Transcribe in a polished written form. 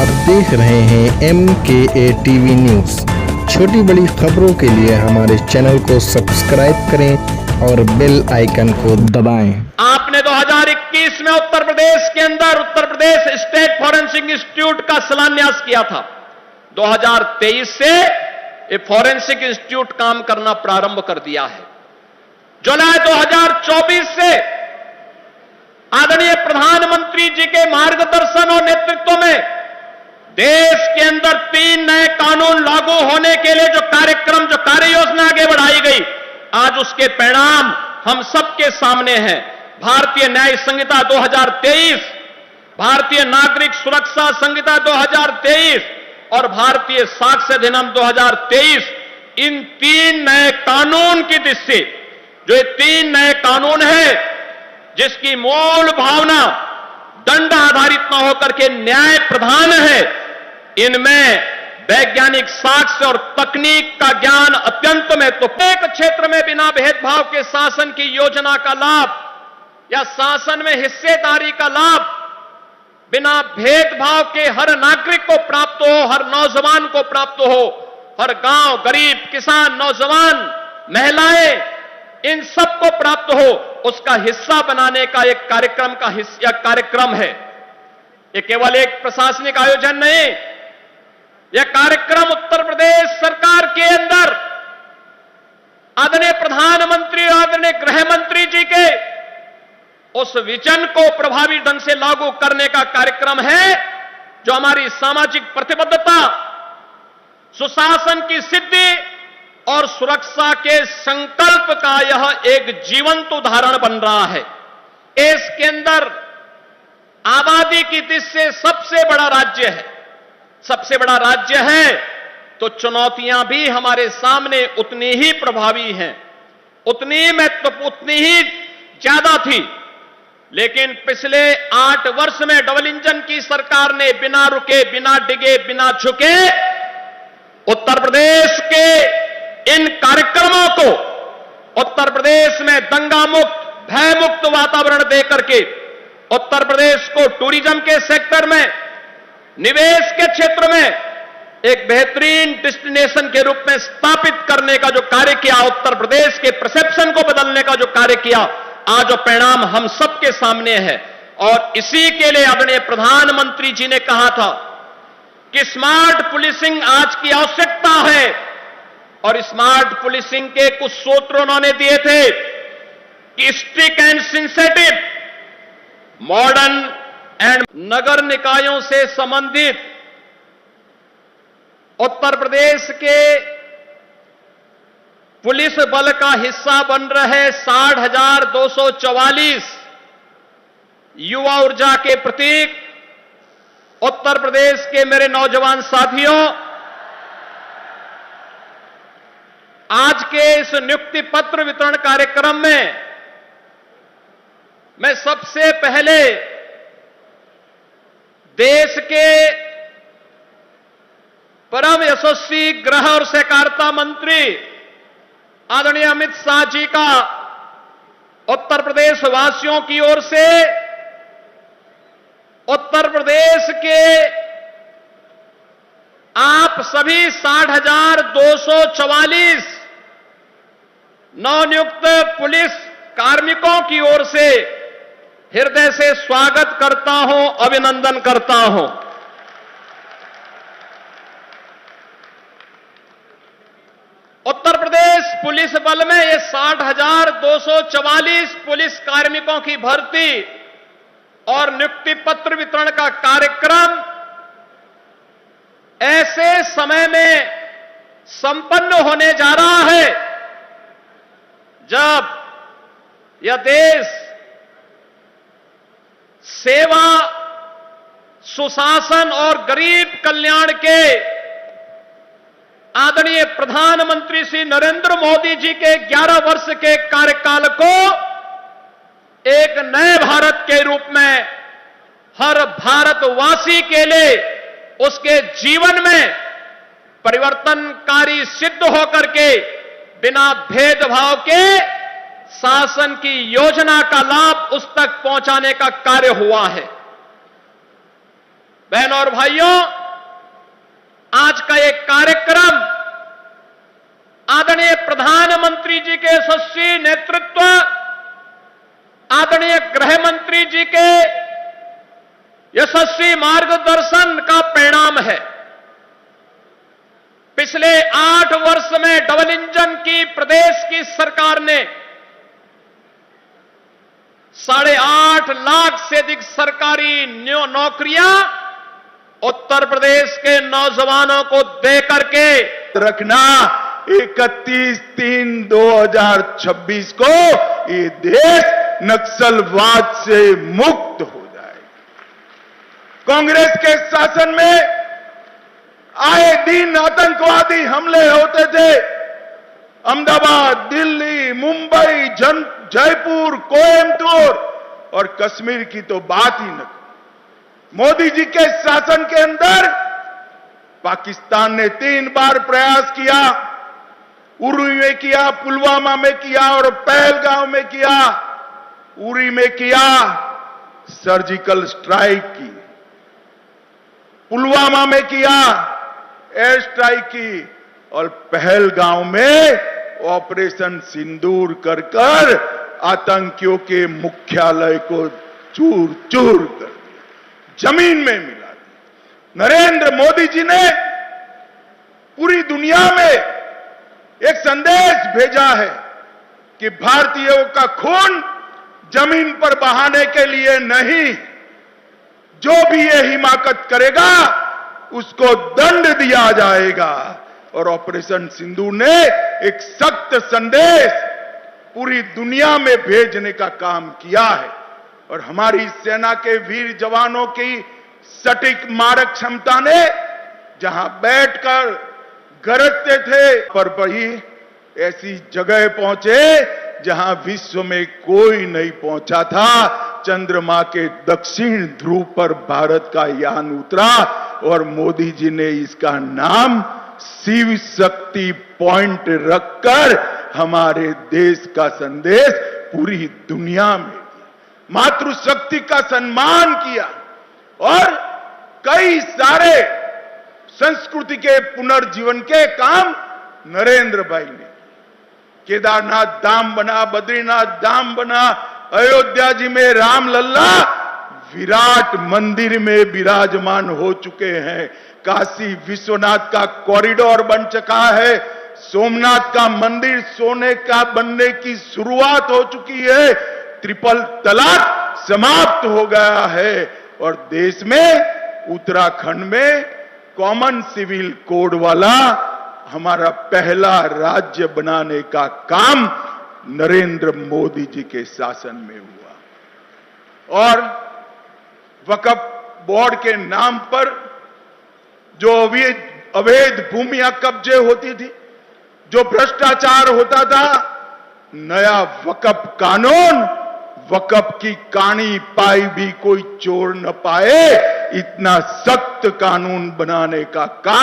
आप देख रहे हैं MKA टीवी न्यूज। छोटी बड़ी खबरों के लिए हमारे चैनल को सब्सक्राइब करें और बेल आइकन को दबाएं। आपने 2021 में उत्तर प्रदेश के अंदर Uttar Pradesh state forensic institute का शिलान्यास किया था। 2023 से ये फॉरेंसिक इंस्टीट्यूट काम करना प्रारंभ कर दिया है। जुलाई 2024 से आदरणीय प्रधानमंत्री जी के मार्गदर्शन और नेतृत्व में देश के अंदर 3 नए कानून लागू होने के लिए जो कार्यक्रम, जो कार्य योजना आगे बढ़ाई गई, आज उसके परिणाम हम सबके सामने हैं। भारतीय न्याय संहिता 2023, भारतीय नागरिक सुरक्षा संहिता 2023 और भारतीय साक्ष्य अधिनियम 2023, इन 3 नए कानून की दृष्टि जो ये 3 नए कानून है, जिसकी मूल भावना दंड आधारित न होकर के न्याय प्रधान है, इनमें वैज्ञानिक साक्ष्य और तकनीक का ज्ञान अत्यंत महत्वपूर्ण। एक क्षेत्र में बिना भेदभाव के शासन की योजना का लाभ या शासन में हिस्सेदारी का लाभ बिना भेदभाव के हर नागरिक को प्राप्त हो, हर नौजवान को प्राप्त हो, हर गांव, गरीब, किसान, नौजवान, महिलाएं, इन सबको प्राप्त हो, उसका हिस्सा बनाने का एक कार्यक्रम है। यह केवल एक प्रशासनिक आयोजन नहीं, यह कार्यक्रम उत्तर प्रदेश सरकार के अंदर आदरणीय प्रधानमंत्री और आदरणीय गृह मंत्री जी के उस विजन को प्रभावी ढंग से लागू करने का कार्यक्रम है, जो हमारी सामाजिक प्रतिबद्धता, सुशासन की सिद्धि और सुरक्षा के संकल्प का यह एक जीवंत उदाहरण बन रहा है। देश के अंदर आबादी की दृष्टि से सबसे बड़ा राज्य है, सबसे बड़ा राज्य है, तो चुनौतियां भी हमारे सामने उतनी ही प्रभावी हैं, उतनी ही ज्यादा थी। लेकिन पिछले 8 वर्ष में डबल इंजन की सरकार ने बिना रुके, बिना डिगे, बिना झुके उत्तर प्रदेश के इन कार्यक्रमों को उत्तर प्रदेश में दंगा मुक्त, भय मुक्त वातावरण देकर के उत्तर प्रदेश को टूरिज्म के सेक्टर में, निवेश के क्षेत्र में एक बेहतरीन डेस्टिनेशन के रूप में स्थापित करने का जो कार्य किया, उत्तर प्रदेश के परसेप्शन को बदलने का जो कार्य किया, आज वो परिणाम हम सबके सामने है। और इसी के लिए आदरणीय प्रधानमंत्री जी ने कहा था कि स्मार्ट पुलिसिंग आज की आवश्यकता है, और स्मार्ट पुलिसिंग के कुछ सूत्र उन्होंने दिए थे कि strict and sensitive, modern and नगर निकायों से संबंधित उत्तर प्रदेश के पुलिस बल का हिस्सा बन रहे 60,244 युवा ऊर्जा के प्रतीक उत्तर प्रदेश के मेरे नौजवान साथियों, आज के इस नियुक्ति पत्र वितरण कार्यक्रम में मैं सबसे पहले देश के परम यशस्वी गृह और सहकारिता मंत्री आदरणीय अमित शाह जी का उत्तर प्रदेश वासियों की ओर से उत्तर प्रदेश के आप सभी 60,244 नवनियुक्त पुलिस कार्मिकों की ओर से हृदय से स्वागत करता हूं, अभिनंदन करता हूं। उत्तर प्रदेश पुलिस बल में ये 60,244 पुलिस कार्मिकों की भर्ती और नियुक्ति पत्र वितरण का कार्यक्रम ऐसे समय में संपन्न होने जा रहा है जब यह देश सेवा, सुशासन और गरीब कल्याण के आदरणीय प्रधानमंत्री श्री नरेंद्र मोदी जी के 11 वर्ष के कार्यकाल को एक नए भारत के रूप में हर भारतवासी के लिए उसके जीवन में परिवर्तनकारी सिद्ध होकर के बिना भेदभाव के शासन की योजना का लाभ उस तक पहुंचाने का कार्य हुआ है। बहनों और भाइयों, आज का एक कार्यक्रम आदरणीय प्रधानमंत्री जी के यशस्वी नेतृत्व, आदरणीय गृह मंत्री जी के यशस्वी मार्गदर्शन का परिणाम है। पिछले 8 वर्ष में डबल इंजन की प्रदेश की सरकार ने 8.5 लाख से अधिक सरकारी नौकरियां उत्तर प्रदेश के नौजवानों को दे करके रखना 31/3/2026 को ये देश नक्सलवाद से मुक्त हो जाएगा। कांग्रेस के शासन में आए दिन आतंकवादी हमले होते थे। अहमदाबाद, दिल्ली, मुंबई, जयपुर, कोयम्बटूर और कश्मीर की तो बात ही न करो। मोदी जी के शासन के अंदर पाकिस्तान ने 3 बार प्रयास किया। उरी में किया, पुलवामा में किया और पहलगांव में किया। उरी में किया, सर्जिकल स्ट्राइक की। पुलवामा में किया, एयर स्ट्राइक की। और पहलगांव में ऑपरेशन सिंदूर कर आतंकियों के मुख्यालय को चूर चूर कर दिया, जमीन में मिला दिया। नरेंद्र मोदी जी ने पूरी दुनिया में एक संदेश भेजा है कि भारतीयों का खून जमीन पर बहाने के लिए नहीं, जो भी ये हिमाकत करेगा उसको दंड दिया जाएगा। और ऑपरेशन सिंदूर ने एक सख्त संदेश पूरी दुनिया में भेजने का काम किया है। और हमारी सेना के वीर जवानों की सटीक मारक क्षमता ने जहां बैठकर गरजते थे, पर वही ऐसी जगह पहुंचे जहां विश्व में कोई नहीं पहुंचा था। चंद्रमा के दक्षिण ध्रुव पर भारत का यान उतरा और मोदी जी ने इसका नाम शिव शक्ति पॉइंट रखकर हमारे देश का संदेश पूरी दुनिया में दिया, मातृशक्ति का सम्मान किया। और कई सारे संस्कृति के पुनर्जीवन के काम नरेंद्र भाई ने। केदारनाथ धाम बना, बद्रीनाथ धाम बना, अयोध्या जी में राम लल्ला विराट मंदिर में विराजमान हो चुके हैं। काशी विश्वनाथ का कॉरिडोर बन चुका है। सोमनाथ का मंदिर सोने का बनने की शुरुआत हो चुकी है। ट्रिपल तलाक समाप्त हो गया है। और देश में उत्तराखंड में कॉमन सिविल कोड वाला हमारा पहला राज्य बनाने का काम नरेंद्र मोदी जी के शासन में हुआ। और वक्फ बोर्ड के नाम पर जो अवैध भूमियां कब्जे होती थी, जो भ्रष्टाचार होता था, नया वक्फ कानून, वक्फ की कानी पाई भी कोई चोर न पाए, इतना सख्त कानून बनाने का काम